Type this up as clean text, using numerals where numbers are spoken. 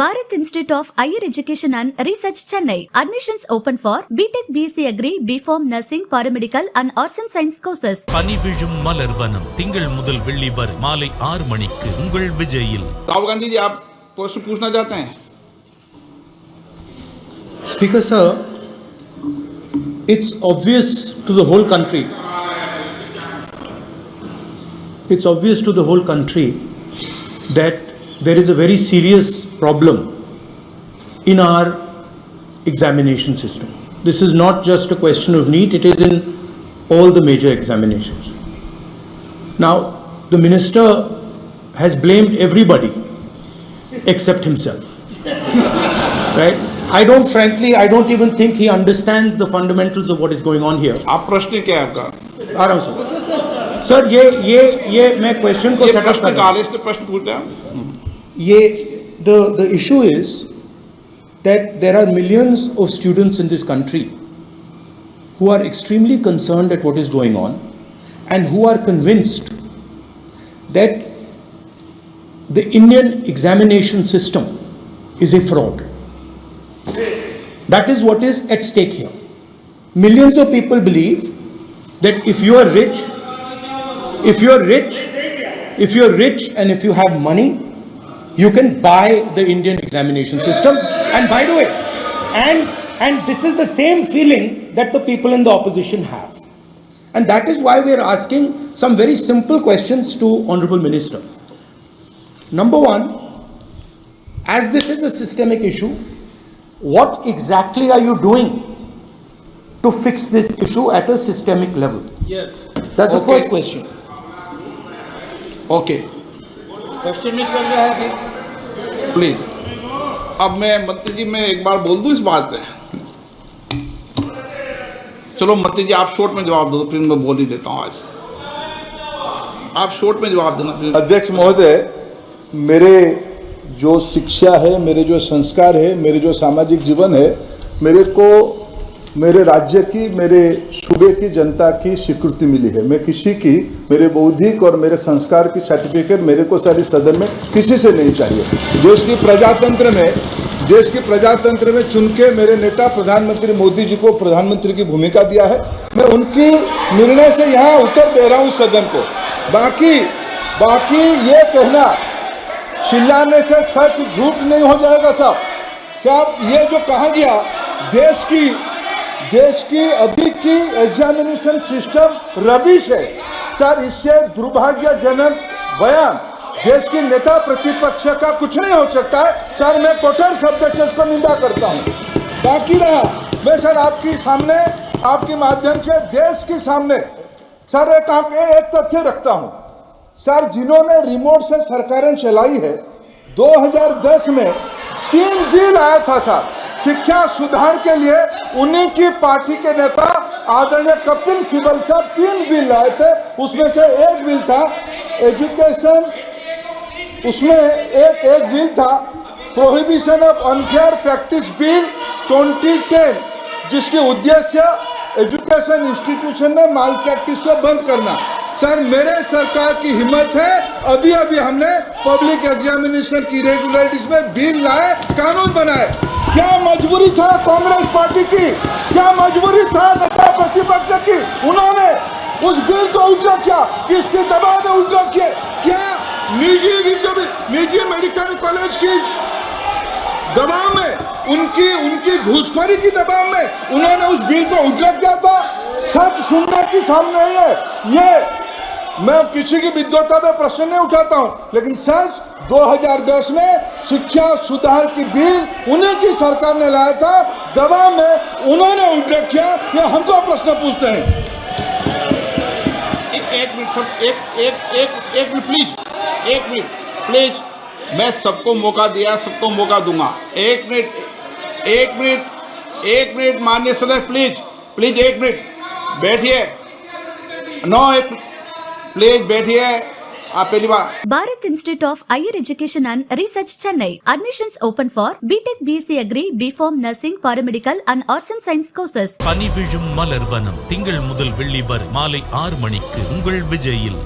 Bharat Institute of Higher Education and Research Chennai. Admissions open for BTech, BSc Agri, BPharm, Nursing, Paramedical and Arts and Science courses. பனி விழும் மலர்வனம் திங்கள் முதல் வெள்ளி வரை மாலை 6 மணிக்கு உங்கள் விஜயில். राहुल गांधी जी, आप प्रश्न पूछना चाहते हैं? Speaker sir, it's obvious to the whole country. It's obvious to the whole country that there is a very serious problem in our examination system. This is not just a question of NEET, it is in all the major examinations. Now, the minister has blamed everybody except himself. Right? I don't even think he understands the fundamentals of what is going on here. आप प्रश्न क्या है आपका? आराम से sir, ये मैं question को सेटअप कर रहा हूं. इसलिए प्रश्न पूछते हैं. The issue is that there are millions of students in this country who are extremely concerned at what is going on and who are convinced that the Indian examination system is a fraud. That is what is at stake here. Millions of people believe that if you are rich and if you have money, you can buy the Indian examination system. And by the way, and this is the same feeling that the people in the opposition have. And that is why we are asking some very simple questions to Honorable Minister. Number one, as this is a systemic issue, what exactly are you doing to fix this issue at a systemic level? Yes. That's the first question. Okay, question में चल रहा है अभी. Please. अब मैं मंत्री जी, मैं एक बार बोल दूं इस बात पे. चलो मंत्री जी, आप शॉर्ट में जवाब दो, फिर मैं बोल ही देता हूं. आज आप शॉर्ट में जवाब देना प्लीज. अध्यक्ष महोदय, मेरे जो शिक्षा है, मेरे जो संस्कार है, मेरे जो सामाजिक जीवन है, मेरे को मेरे राज्य की, मेरे सूबे की जनता की स्वीकृति मिली है. मैं किसी की, मेरे बौद्धिक और मेरे संस्कार की सर्टिफिकेट मेरे को सारी सदन में किसी से नहीं चाहिए. देश की प्रजातंत्र में चुन के मेरे नेता प्रधानमंत्री मोदी जी को प्रधानमंत्री की भूमिका दिया है. मैं उनकी निर्णय से यहाँ उत्तर दे रहा हूँ सदन को. बाकी ये कहना, चिल्लाने से सच झूठ नहीं हो जाएगा साहब. ये जो कहा गया, देश की अभी की एग्जामिनेशन सिस्टम रबिश है सर. इससे दुर्भाग्यजनक बयान देश की नेता प्रतिपक्ष का कुछ नहीं हो सकता है सर. मैं कठोर शब्द से इसको निंदा करता हूं. बाकी रहा, मैं सर आपके सामने, आपके माध्यम से देश के सामने सर एक तथ्य रखता हूं सर. जिन्होंने रिमोट से सरकारें चलाई है, 2010 में 3 बिल आया था सर शिक्षा सुधार के लिए. उन्हीं की पार्टी के नेता आदरणीय कपिल सिब्बल साहब 3 बिल लाए थे. उसमें से एक बिल था एजुकेशन, उसमें एक बिल था prohibition of unfair practice bill 2010, जिसके उद्देश्य एजुकेशन इंस्टीट्यूशन में माल प्रैक्टिस को बंद करना. सर, मेरे सरकार की हिम्मत है, अभी हमने पब्लिक एग्जामिनेशन की रेगुलरिटीज में बिल लाए, कानून बनाए. क्या मजबूरी था कांग्रेस पार्टी की, क्या मजबूरी था नेता प्रतिपक्ष की? उन्होंने उस बिल को उल्टा किया, किसके दबाव में उल्टा किया? क्या निजी मेडिकल कॉलेज की दबाव में, उनकी घूसखोरी की दबाव में उन्होंने उस बिल को उल्टा किया था? सच सुनने की सामने है. ये मैं किसी की विद्वता में प्रश्न नहीं उठाता हूं, लेकिन सच 2010 में शिक्षा सुधार की बिल उन्हीं की सरकार ने लाया था, दबाव में उन्होंने उल्टा किया. ये हमको प्रश्न पूछते हैं. एक मिनट प्लीज. मैं सबको मौका दिया, सबको मौका दूंगा. एक मिनट माननीय सदस्य, प्लीज 1 मिनट बैठिए. प्लीज बैठिए. आप पहली बार. Bharat Institute of Higher Education and Research Chennai. Admissions open for BTech, BSc Agri, BPharm, Nursing, Paramedical and Arts and Science courses. பனி விழும் மலர்வனம் திங்கள் முதல் வெள்ளி வரை மாலை 6 மணிக்கு உங்கள் விஜயில்.